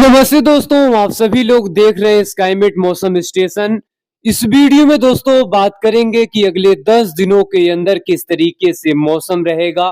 नमस्ते दोस्तों, आप सभी लोग देख रहे हैं स्काईमेट मौसम स्टेशन। इस वीडियो में दोस्तों बात करेंगे कि अगले 10 दिनों के अंदर किस तरीके से मौसम रहेगा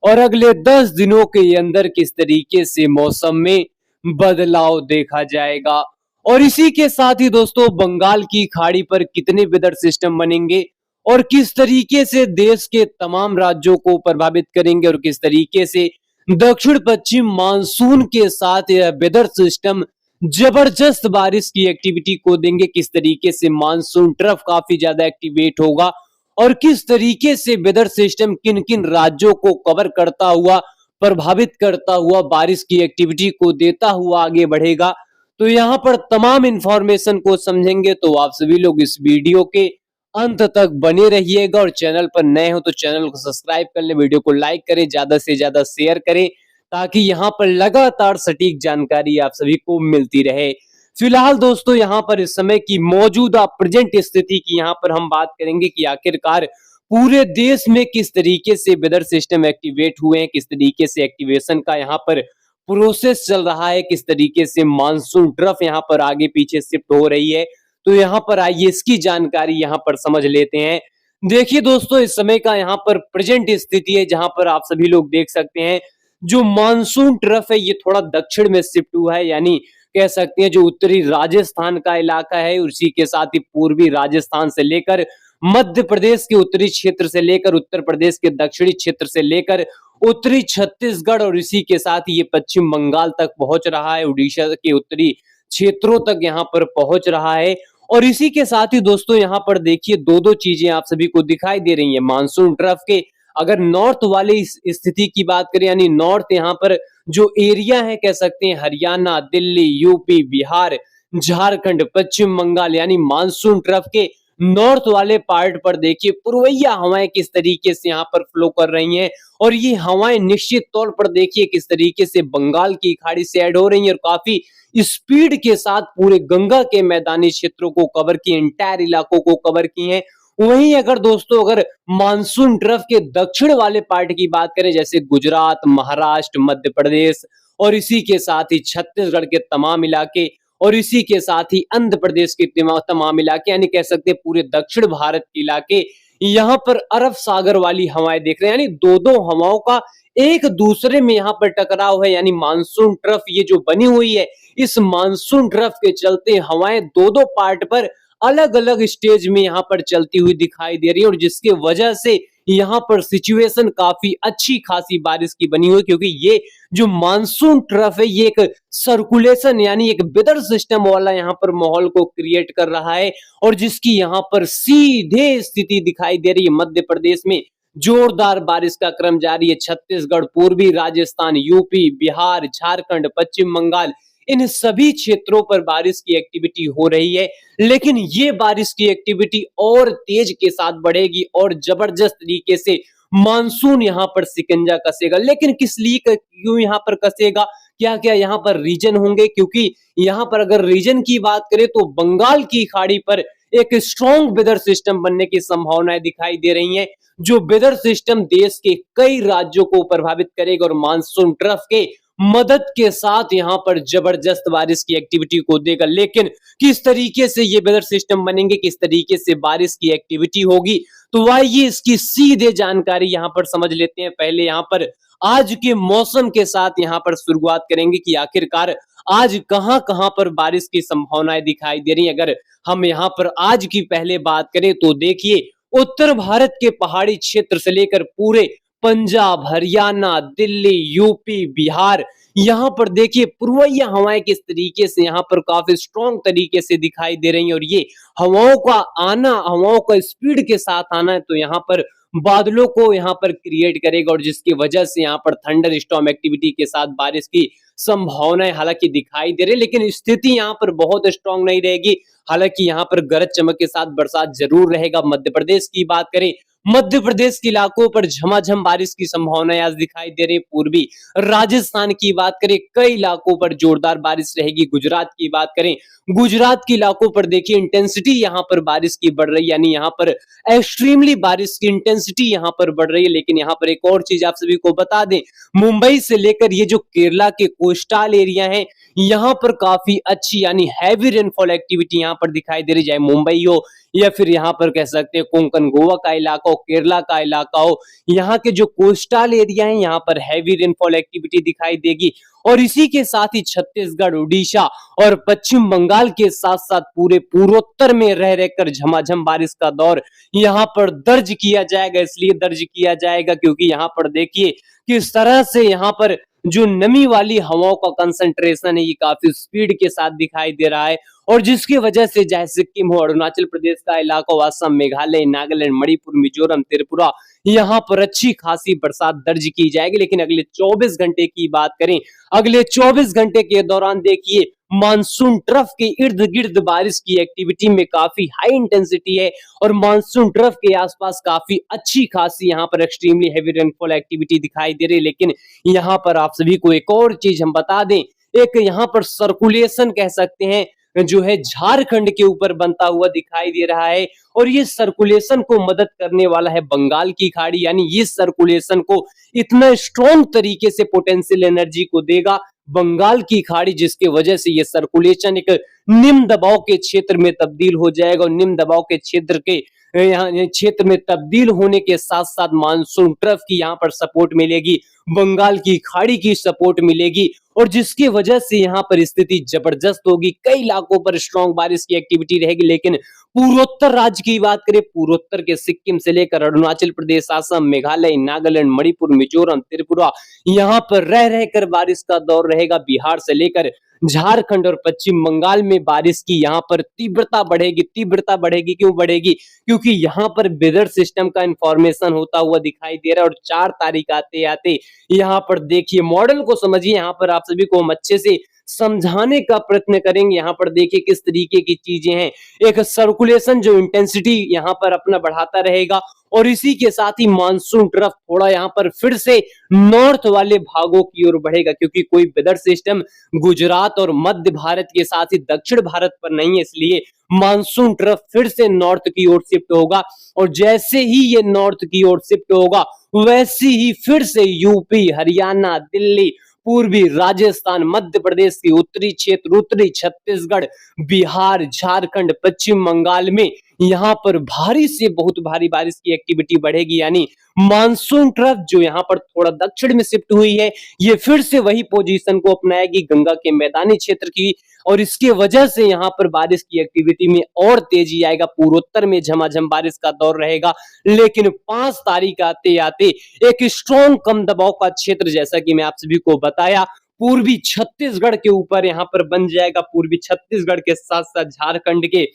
और अगले 10 दिनों के अंदर किस तरीके से मौसम में बदलाव देखा जाएगा। और इसी के साथ ही दोस्तों बंगाल की खाड़ी पर कितने वेदर सिस्टम बनेंगे और किस तरीके से देश के तमाम राज्यों को प्रभावित करेंगे और किस तरीके से दक्षिण पश्चिम मानसून के साथ यह वेदर सिस्टम जबरदस्त बारिश की एक्टिविटी को देंगे। किस तरीके से मानसून ट्रफ काफी ज्यादा एक्टिवेट होगा और किस तरीके से वेदर सिस्टम किन किन राज्यों को कवर करता हुआ प्रभावित करता हुआ बारिश की एक्टिविटी को देता हुआ आगे बढ़ेगा। तो यहाँ पर तमाम इंफॉर्मेशन को समझेंगे, तो आप सभी लोग इस वीडियो के अंत तक बने रहिएगा और चैनल पर नए हो तो चैनल को सब्सक्राइब कर ले, वीडियो को लाइक करें, ज्यादा से ज्यादा शेयर करें ताकि यहाँ पर लगातार सटीक जानकारी आप सभी को मिलती रहे। फिलहाल दोस्तों यहाँ पर इस समय की मौजूदा प्रेजेंट स्थिति की यहाँ पर हम बात करेंगे कि आखिरकार पूरे देश में किस तरीके से वेदर सिस्टम एक्टिवेट हुए हैं, किस तरीके से एक्टिवेशन का यहाँ पर प्रोसेस चल रहा है, किस तरीके से मानसून ट्रफ यहाँ पर आगे पीछे शिफ्ट हो रही है। तो यहाँ पर आइए इसकी जानकारी यहाँ पर समझ लेते हैं। देखिए दोस्तों, इस समय का यहाँ पर प्रेजेंट स्थिति है जहां पर आप सभी लोग देख सकते हैं जो मानसून ट्रफ है ये थोड़ा दक्षिण में शिफ्ट हुआ है, यानी कह सकते हैं जो उत्तरी राजस्थान का इलाका है उसी के साथ ही पूर्वी राजस्थान से लेकर मध्य प्रदेश के उत्तरी क्षेत्र से लेकर उत्तर प्रदेश के दक्षिणी क्षेत्र से लेकर उत्तरी छत्तीसगढ़ और इसी के साथ ही ये पश्चिम बंगाल तक पहुंच रहा है, उड़ीसा के उत्तरी क्षेत्रों तक यहाँ पर पहुंच रहा है। और इसी के साथ ही दोस्तों यहाँ पर देखिए दो दो चीजें आप सभी को दिखाई दे रही है मानसून ट्रफ के। अगर नॉर्थ वाले स्थिति की बात करें यानी नॉर्थ यहाँ पर जो एरिया है कह सकते हैं हरियाणा, दिल्ली, यूपी, बिहार, झारखंड, पश्चिम बंगाल यानी मानसून ट्रफ के नॉर्थ वाले पार्ट पर देखिए पूर्वैया हवाएं किस तरीके से यहाँ पर फ्लो कर रही हैं और ये हवाएं निश्चित तौर पर देखिए किस तरीके से बंगाल की खाड़ी से ऐड हो रही हैं और काफी स्पीड के साथ पूरे गंगा के मैदानी क्षेत्रों को कवर किए, इंटायर इलाकों को कवर किए हैं। वहीं अगर दोस्तों अगर मानसून ट्रफ के दक्षिण वाले पार्ट की बात करें जैसे गुजरात, महाराष्ट्र, मध्य प्रदेश और इसी के साथ ही छत्तीसगढ़ के तमाम इलाके और इसी के साथ ही आंध्र प्रदेश के तमाम इलाके यानी कह सकते हैं पूरे दक्षिण भारत के इलाके यहाँ पर अरब सागर वाली हवाएं देख रहे हैं, यानी दो दो हवाओं का एक दूसरे में यहाँ पर टकराव है। यानी मानसून ट्रफ ये जो बनी हुई है इस मानसून ट्रफ के चलते हवाएं दो दो पार्ट पर अलग अलग स्टेज में यहाँ पर चलती हुई दिखाई दे रही है और जिसके वजह से यहाँ पर सिचुएशन काफी अच्छी खासी बारिश की बनी हुई, क्योंकि ये जो मानसून ट्रफ है ये एक सर्कुलेशन यानी एक वेदर सिस्टम वाला यहाँ पर माहौल को क्रिएट कर रहा है और जिसकी यहाँ पर सीधे स्थिति दिखाई दे रही है मध्य प्रदेश में जोरदार बारिश का क्रम जारी है। छत्तीसगढ़, पूर्वी राजस्थान, यूपी, बिहार, झारखंड, पश्चिम बंगाल इन सभी क्षेत्रों पर बारिश की एक्टिविटी हो रही है, लेकिन ये बारिश की एक्टिविटी और तेज के साथ बढ़ेगी और जबरदस्त तरीके से मानसून यहाँ पर शिकंजा कसेगा। लेकिन किस लिए क्यों यहाँ पर कसेगा, क्या क्या यहाँ पर रीजन होंगे, क्योंकि यहाँ पर अगर रीजन की बात करें तो बंगाल की खाड़ी पर एक स्ट्रॉन्ग वेदर सिस्टम बनने की संभावनाएं दिखाई दे रही हैं जो वेदर सिस्टम देश के कई राज्यों को प्रभावित करेगा और मानसून ट्रफ के मदद के साथ यहाँ पर जबरदस्त बारिश की एक्टिविटी को देगा। लेकिन किस तरीके से ये वेदर सिस्टम बनेंगे, किस तरीके से बारिश की एक्टिविटी होगी, तो आइए इसकी सीधे जानकारी यहाँ पर समझ लेते हैं। पहले यहाँ पर आज के मौसम के साथ यहाँ पर शुरुआत करेंगे कि आखिरकार आज कहां कहां पर बारिश की संभावनाएं दिखाई दे रही हैं। अगर हम यहाँ पर आज की पहले बात करें तो देखिए उत्तर भारत के पहाड़ी क्षेत्र से लेकर पूरे पंजाब, हरियाणा, दिल्ली, यूपी, बिहार यहाँ पर देखिए पूर्वैया हवाएं किस तरीके से यहाँ पर काफी स्ट्रॉन्ग तरीके से दिखाई दे रही हैं और ये हवाओं का आना, हवाओं का स्पीड के साथ आना है तो यहाँ पर बादलों को यहाँ पर क्रिएट करेगा और जिसकी वजह से यहाँ पर थंडर स्टॉर्म एक्टिविटी के साथ बारिश की संभावनाएं हालांकि दिखाई दे रही है, लेकिन स्थिति यहाँ पर बहुत स्ट्रॉन्ग नहीं रहेगी। हालांकि यहाँ पर गरज चमक के साथ बरसात जरूर रहेगा। मध्य प्रदेश की बात करें, मध्य प्रदेश के इलाकों पर झमाझम बारिश की संभावनाएं आज दिखाई दे रही। पूर्वी राजस्थान की बात करें, कई इलाकों पर जोरदार बारिश रहेगी। गुजरात की बात करें, गुजरात के इलाकों पर देखिए इंटेंसिटी यहाँ पर बारिश की बढ़ रही है, यानी यहाँ पर एक्सट्रीमली बारिश की इंटेंसिटी यहाँ पर बढ़ रही है। लेकिन यहाँ पर एक और चीज आप सभी को बता दें, मुंबई से लेकर ये जो केरला के कोस्टल एरिया है यहाँ पर काफी अच्छी यानी हैवी रेनफॉल एक्टिविटी यहाँ पर दिखाई दे रही, चाहे मुंबई हो या फिर यहाँ पर कह सकते हैं कोंकण गोवा का इलाका हो, केरला का इलाका हो, यहाँ के जो कोस्टल एरिया है यहाँ पर हैवी रेनफॉल एक्टिविटी दिखाई देगी। और इसी के साथ ही छत्तीसगढ़, उड़ीसा और पश्चिम बंगाल के साथ साथ पूरे पूर्वोत्तर में रह रहकर झमाझम बारिश का दौर यहाँ पर दर्ज किया जाएगा। इसलिए दर्ज किया जाएगा क्योंकि यहाँ पर देखिए किस तरह से यहाँ पर जो नमी वाली हवाओं का कंसंट्रेशन है ये काफी स्पीड के साथ दिखाई दे रहा है, और जिसकी वजह से चाहे सिक्किम हो, अरुणाचल प्रदेश का इलाका हो, असम, मेघालय, नागालैंड, मणिपुर, मिजोरम, त्रिपुरा, यहाँ पर अच्छी खासी बरसात दर्ज की जाएगी। लेकिन अगले 24 घंटे की बात करें, अगले 24 घंटे के दौरान देखिए मानसून ट्रफ के इर्द गिर्द बारिश की एक्टिविटी में काफी हाई इंटेंसिटी है, और मानसून ट्रफ के आसपास काफी अच्छी खासी यहाँ पर एक्सट्रीमली हैवी रेनफॉल एक्टिविटी दिखाई दे रही है। लेकिन यहाँ पर आप सभी को एक और चीज हम बता दें, एक यहाँ पर सर्कुलेशन कह सकते हैं जो है झारखंड के ऊपर बनता हुआ दिखाई दे रहा है, और ये सर्कुलेशन को मदद करने वाला है बंगाल की खाड़ी, यानी ये सर्कुलेशन को इतना स्ट्रॉन्ग तरीके से पोटेंशियल एनर्जी को देगा बंगाल की खाड़ी, जिसके वजह से ये सर्कुलेशन एक निम्न दबाव के क्षेत्र में तब्दील हो जाएगा, और निम्न दबाव के क्षेत्र के यहाँ क्षेत्र में तब्दील होने के साथ साथ मानसून ट्रफ की यहाँ पर सपोर्ट मिलेगी, बंगाल की खाड़ी की सपोर्ट मिलेगी, और जिसकी वजह से यहाँ पर स्थिति जबरदस्त होगी। कई इलाकों पर स्ट्रॉन्ग बारिश की एक्टिविटी रहेगी। लेकिन पूर्वोत्तर राज्य की बात करें, पूर्वोत्तर के सिक्किम से लेकर अरुणाचल प्रदेश, असम, मेघालय, नागालैंड, मणिपुर, मिजोरम, त्रिपुरा, यहाँ पर रह रहकर बारिश का दौर रहेगा। बिहार से लेकर झारखंड और पश्चिम बंगाल में बारिश की यहाँ पर तीव्रता बढ़ेगी। तीव्रता बढ़ेगी क्यों बढ़ेगी? क्योंकि यहाँ पर वेदर सिस्टम का इंफॉर्मेशन होता हुआ दिखाई दे रहा है, और 4 तारीख आते आते यहाँ पर देखिए मॉडल को समझिए। यहाँ पर आप सभी को हम अच्छे से समझाने का प्रयत्न करेंगे। यहाँ पर देखिए किस तरीके की चीजें हैं। एक सर्कुलेशन जो इंटेंसिटी यहाँ पर अपना बढ़ाता रहेगा, और इसी के साथ ही मानसून ट्रफ थोड़ा यहाँ पर फिर से नॉर्थ वाले भागों की ओर बढ़ेगा, क्योंकि कोई वेदर सिस्टम गुजरात और मध्य भारत के साथ ही दक्षिण भारत पर नहीं है। इसलिए मानसून ट्रफ फिर से नॉर्थ की ओर शिफ्ट होगा, और जैसे ही ये नॉर्थ की ओर शिफ्ट होगा वैसे ही फिर से यूपी, हरियाणा, दिल्ली, पूर्वी राजस्थान, मध्य प्रदेश की उत्तरी क्षेत्र, उत्तरी छत्तीसगढ़, बिहार, झारखंड, पश्चिम बंगाल में यहाँ पर भारी से बहुत भारी बारिश की एक्टिविटी बढ़ेगी। यानी मानसून ट्रफ जो यहाँ पर थोड़ा दक्षिण में शिफ्ट हुई है, ये फिर से वही पोजीशन को अपनाएगी गंगा के मैदानी क्षेत्र की, और इसके वजह से यहाँ पर बारिश की एक्टिविटी में और तेजी आएगा। पूर्वोत्तर में झमाझम बारिश का दौर रहेगा। लेकिन 5 तारीख आते आते एक स्ट्रॉन्ग कम दबाव का क्षेत्र, जैसा कि मैं आप सभी को बताया, पूर्वी छत्तीसगढ़ के ऊपर यहाँ पर बन जाएगा। पूर्वी छत्तीसगढ़ के साथ साथ झारखंड के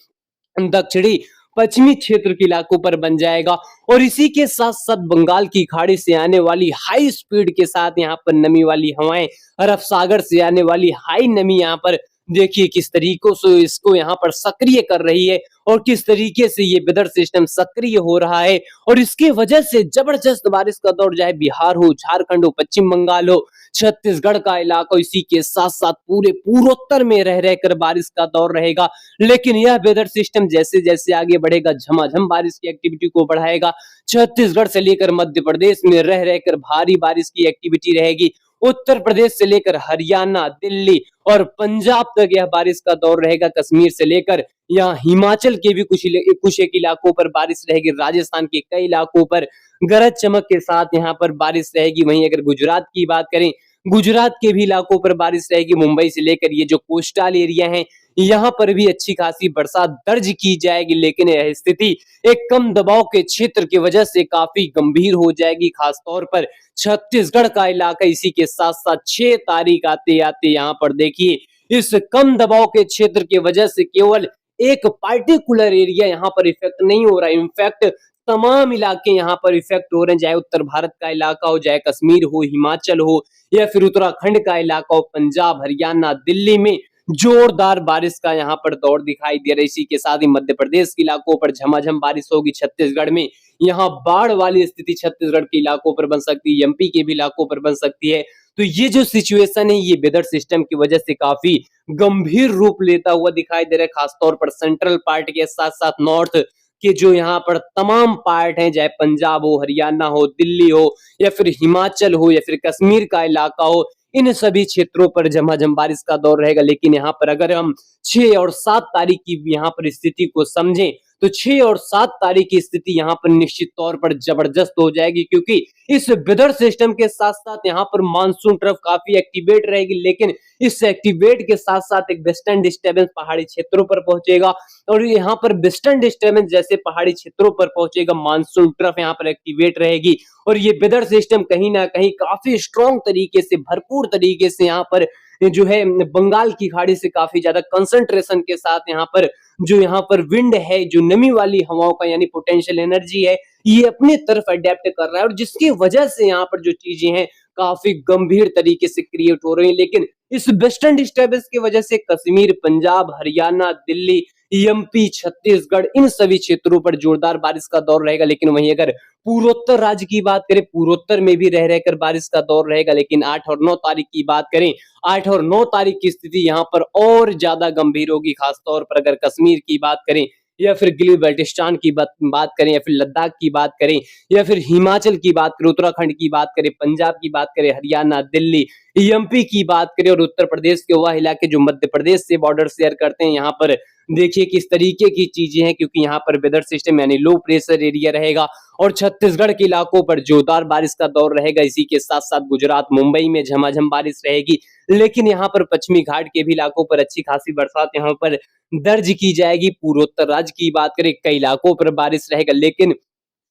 दक्षिणी पश्चिमी क्षेत्र के इलाकों पर बन जाएगा, और इसी के साथ साथ बंगाल की खाड़ी से आने वाली हाई स्पीड के साथ यहाँ पर नमी वाली हवाएं, अरब सागर से आने वाली हाई नमी यहाँ पर देखिए किस तरीकों से इसको यहाँ पर सक्रिय कर रही है, और किस तरीके से ये वेदर सिस्टम सक्रिय हो रहा है, और इसके वजह से जबरदस्त बारिश का दौर चाहे बिहार हो, झारखंड हो, पश्चिम बंगाल हो, छत्तीसगढ़ का इलाका, इसी के साथ साथ पूरे पूर्वोत्तर में रह रहकर बारिश का दौर रहेगा। लेकिन यह वेदर सिस्टम जैसे जैसे आगे बढ़ेगा झमाझम बारिश की एक्टिविटी को बढ़ाएगा। छत्तीसगढ़ से लेकर मध्य प्रदेश में रह रहकर भारी बारिश की एक्टिविटी रहेगी। उत्तर प्रदेश से लेकर हरियाणा, दिल्ली और पंजाब तक यह बारिश का दौर रहेगा। कश्मीर से लेकर यहाँ हिमाचल के भी कुछ एक इलाकों पर बारिश रहेगी। राजस्थान के कई इलाकों पर गरज चमक के साथ यहाँ पर बारिश रहेगी। वहीं अगर गुजरात की बात करें, गुजरात के भी इलाकों पर बारिश रहेगी। मुंबई से लेकर ये जो कोस्टल एरिया है यहाँ पर भी अच्छी खासी बरसात दर्ज की जाएगी। लेकिन यह स्थिति एक कम दबाव के क्षेत्र की वजह से काफी गंभीर हो जाएगी, खासतौर पर छत्तीसगढ़ का इलाका। इसी के साथ साथ 6 तारीख आते आते यहाँ पर देखिए इस कम दबाव के क्षेत्र की वजह से केवल एक पार्टिकुलर एरिया यहाँ पर इफेक्ट नहीं हो रहा है, इनफैक्ट तमाम इलाके यहाँ पर इफेक्ट हो रहे हैं। चाहे उत्तर भारत का इलाका हो, चाहे कश्मीर हो, हिमाचल हो, या फिर उत्तराखंड का इलाका हो, पंजाब, हरियाणा, दिल्ली में जोरदार बारिश का यहाँ पर दौर दिखाई दे रहा है। इसी के साथ ही मध्य प्रदेश के इलाकों पर झमाझम बारिश होगी। छत्तीसगढ़ में यहाँ बाढ़ वाली स्थिति छत्तीसगढ़ के इलाकों पर बन सकती है, एमपी के भी इलाकों पर बन सकती है। तो ये जो सिचुएशन है ये वेदर सिस्टम की वजह से काफी गंभीर रूप लेता हुआ दिखाई दे रहा है, खासतौर पर सेंट्रल पार्ट के साथ साथ नॉर्थ के जो यहाँ पर तमाम पार्ट हैं, चाहे पंजाब हो, हरियाणा हो, दिल्ली हो, या फिर हिमाचल हो, या फिर कश्मीर का इलाका हो, इन सभी क्षेत्रों पर झमाझम बारिश का दौर रहेगा। लेकिन यहाँ पर अगर हम 6 और 7 तारीख की यहाँ पर स्थिति को समझें, तो 6 और 7 तारीख की स्थिति यहाँ पर निश्चित तौर पर जबरदस्त हो जाएगी, क्योंकि इस वेदर सिस्टम के साथ-साथ यहाँ पर मानसून ट्रफ काफ़ी एक्टिवेट रहेगी। लेकिन इस एक्टिवेट के साथ-साथ एक वेस्टर्न डिस्टर्बेंस पहाड़ी क्षेत्रों पर पहुँचेगा, और यहाँ पर वेस्टर्न डिस्टर्बेंस जैसे पहाड़ी क्षेत्रों पर पहुँचेगा, मानसून ट्रफ यहाँ पर एक्टिवेट रहेगी, और ये वेदर सिस्टम कहीं न कहीं काफ़ी स्ट्रॉन्ग तरीके से, भरपूर तरीके से यहाँ पर जो है बंगाल की खाड़ी से काफ़ी ज़्यादा कंसंट्रेशन के साथ यहाँ पर विंड है, जो नमी वाली हवाओं का यानी पोटेंशियल एनर्जी है, ये अपनी तरफ अडेप्ट कर रहा है, और जिसकी वजह से यहाँ पर जो चीजें हैं काफी गंभीर तरीके से क्रिएट हो रही हैं। लेकिन इस वेस्टर्न डिस्टर्बेंस की वजह से कश्मीर, पंजाब, हरियाणा, दिल्ली, एमपी, छत्तीसगढ़, इन सभी क्षेत्रों पर जोरदार बारिश का दौर रहेगा। लेकिन वहीं अगर पूर्वोत्तर राज्य की बात करें, पूर्वोत्तर में भी रह रहकर बारिश का दौर रहेगा। लेकिन 8 और 9 तारीख की बात करें, 8 और 9 तारीख की स्थिति यहाँ पर और ज्यादा गंभीर होगी। खास तौर पर अगर कश्मीर की बात करें, या फिर गिली बल्टिस्तान की बात करें, या फिर लद्दाख की बात करें, या फिर हिमाचल की बात करें, उत्तराखंड की बात करें, पंजाब की बात करें, हरियाणा, दिल्ली, एमपी की बात करें, और उत्तर प्रदेश के वह इलाके जो मध्य प्रदेश से बॉर्डर शेयर करते हैं, यहाँ पर देखिए किस तरीके की चीजें हैं, क्योंकि यहाँ पर वेदर सिस्टम यानी लो प्रेशर एरिया रहेगा, और छत्तीसगढ़ के इलाकों पर जोरदार बारिश का दौर रहेगा। इसी के साथ साथ गुजरात, मुंबई में झमाझम बारिश रहेगी। लेकिन यहाँ पर पश्चिमी घाट के भी इलाकों पर अच्छी खासी बरसात यहाँ पर दर्ज की जाएगी। पूर्वोत्तर राज्य की बात करें, कई इलाकों पर बारिश रहेगा। लेकिन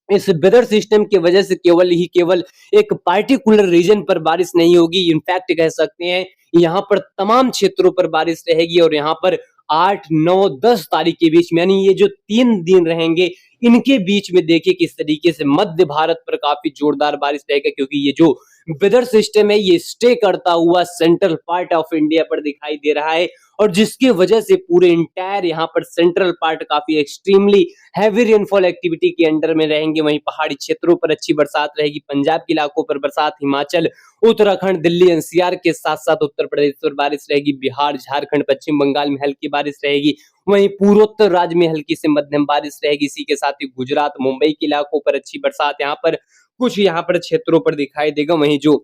इस वेदर सिस्टम की वजह से केवल एक पार्टिकुलर रीजन पर बारिश नहीं होगी, इनफैक्ट कह सकते हैं यहाँ पर तमाम क्षेत्रों पर बारिश रहेगी। और यहाँ पर 8, 9, 10 तारीख के बीच में, यानी ये जो 3 दिन रहेंगे, इनके बीच में देखिए किस तरीके से मध्य भारत पर काफी जोरदार बारिश रहेगा, क्योंकि ये जो वेदर सिस्टम है ये स्टे करता हुआ सेंट्रल पार्ट ऑफ इंडिया पर दिखाई दे रहा है, और जिसकी वजह से पूरे इंटायर यहाँ पर सेंट्रल पार्ट काफी एक्सट्रीमली हैवी रेनफॉल एक्टिविटी के अंडर में रहेंगे। वहीं पहाड़ी क्षेत्रों पर अच्छी बरसात रहेगी, पंजाब के इलाकों पर बरसात, हिमाचल, उत्तराखंड, दिल्ली एनसीआर के साथ साथ उत्तर प्रदेश पर बारिश रहेगी, बिहार, झारखंड, पश्चिम बंगाल में हल्की बारिश रहेगी। वहीं पूर्वोत्तर राज्य में हल्की से मध्यम बारिश रहेगी। इसी के साथ ही गुजरात, मुंबई के इलाकों पर अच्छी बरसात यहाँ पर कुछ यहाँ पर क्षेत्रों पर दिखाई देगा। वहीं जो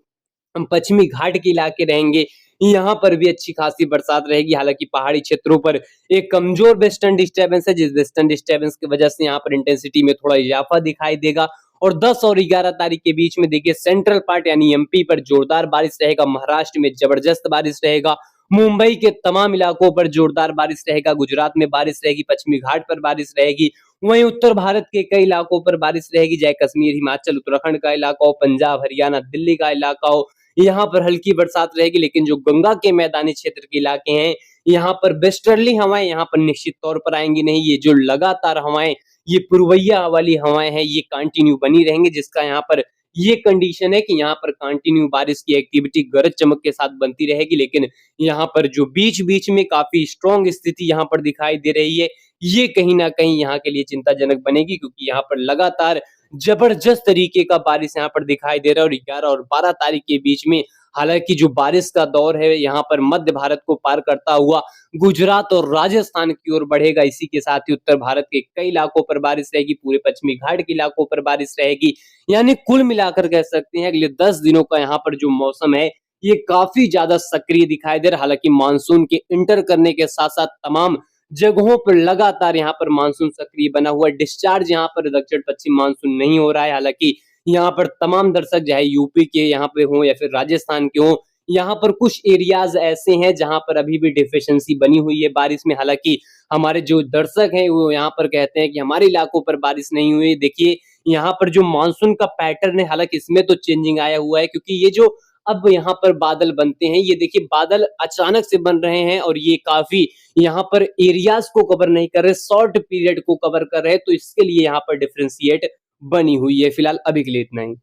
पश्चिमी घाट के इलाके रहेंगे, यहाँ पर भी अच्छी खासी बरसात रहेगी। हालांकि पहाड़ी क्षेत्रों पर एक कमजोर वेस्टर्न डिस्टर्बेंस है, जिस वेस्टर्न डिस्टर्बेंस की वजह से यहाँ पर इंटेंसिटी में थोड़ा इजाफा दिखाई देगा। और 10 और 11 तारीख के बीच में देखिए सेंट्रल पार्ट यानी एमपी पर जोरदार बारिश रहेगा, महाराष्ट्र में जबरदस्त बारिश रहेगा, मुंबई के तमाम इलाकों पर जोरदार बारिश रहेगा, गुजरात में बारिश रहेगी, पश्चिमी घाट पर बारिश रहेगी। वहीं उत्तर भारत के कई इलाकों पर बारिश रहेगी, चाहे कश्मीर, हिमाचल, उत्तराखंड का इलाका हो, पंजाब, हरियाणा, दिल्ली का इलाका हो, यहाँ पर हल्की बरसात रहेगी। लेकिन जो गंगा के मैदानी क्षेत्र के इलाके हैं, यहाँ पर वेस्टर्ली हवाएं यहाँ पर निश्चित तौर पर आएंगी नहीं। ये जो लगातार हवाएं, ये पूर्वैया वाली हवाएं हैं, ये कंटिन्यू बनी रहेंगी, जिसका यहाँ पर ये कंडीशन है कि यहाँ पर कंटिन्यू बारिश की एक्टिविटी गरज चमक के साथ बनती रहेगी। लेकिन यहाँ पर जो बीच बीच में काफी स्ट्रॉन्ग स्थिति यहाँ पर दिखाई दे रही है, ये कहीं ना कहीं यहाँ के लिए चिंताजनक बनेगी, क्योंकि यहाँ पर लगातार जबरदस्त तरीके का बारिश यहाँ पर दिखाई दे रहा है। और 11 और 12 तारीख के बीच में हालांकि जो बारिश का दौर है यहाँ पर मध्य भारत को पार करता हुआ गुजरात और राजस्थान की ओर बढ़ेगा। इसी के साथ ही उत्तर भारत के कई इलाकों पर बारिश रहेगी, पूरे पश्चिमी घाट के इलाकों पर बारिश रहेगी। यानी कुल मिलाकर कह सकते हैं अगले 10 दिनों का यहाँ पर जो मौसम है ये काफी ज्यादा सक्रिय दिखाई दे रहा है। हालांकि मानसून के इंटर करने के साथ साथ तमाम जगहों पर लगातार यहाँ पर मानसून सक्रिय बना हुआ है। डिस्चार्ज यहाँ पर दक्षिण पश्चिम मानसून नहीं हो रहा है। हालांकि यहाँ पर तमाम दर्शक चाहे यूपी के यहाँ पे हों या फिर राजस्थान के हों, यहाँ पर कुछ एरियाज ऐसे हैं जहाँ पर अभी भी डिफिशिएंसी बनी हुई है बारिश में। हालांकि हमारे जो दर्शक हैं वो यहाँ पर कहते हैं कि हमारे इलाकों पर बारिश नहीं हुई। देखिए यहाँ पर जो मानसून का पैटर्न है, हालांकि इसमें तो चेंजिंग आया हुआ है, क्योंकि ये जो अब यहाँ पर बादल बनते हैं, ये देखिए बादल अचानक से बन रहे हैं और ये काफी यहाँ पर एरियाज को कवर नहीं कर रहे, शॉर्ट पीरियड को कवर कर रहे हैं। तो इसके लिए यहाँ पर डिफरेंशिएट बनी हुई है। फिलहाल अभी के लिए इतना ही।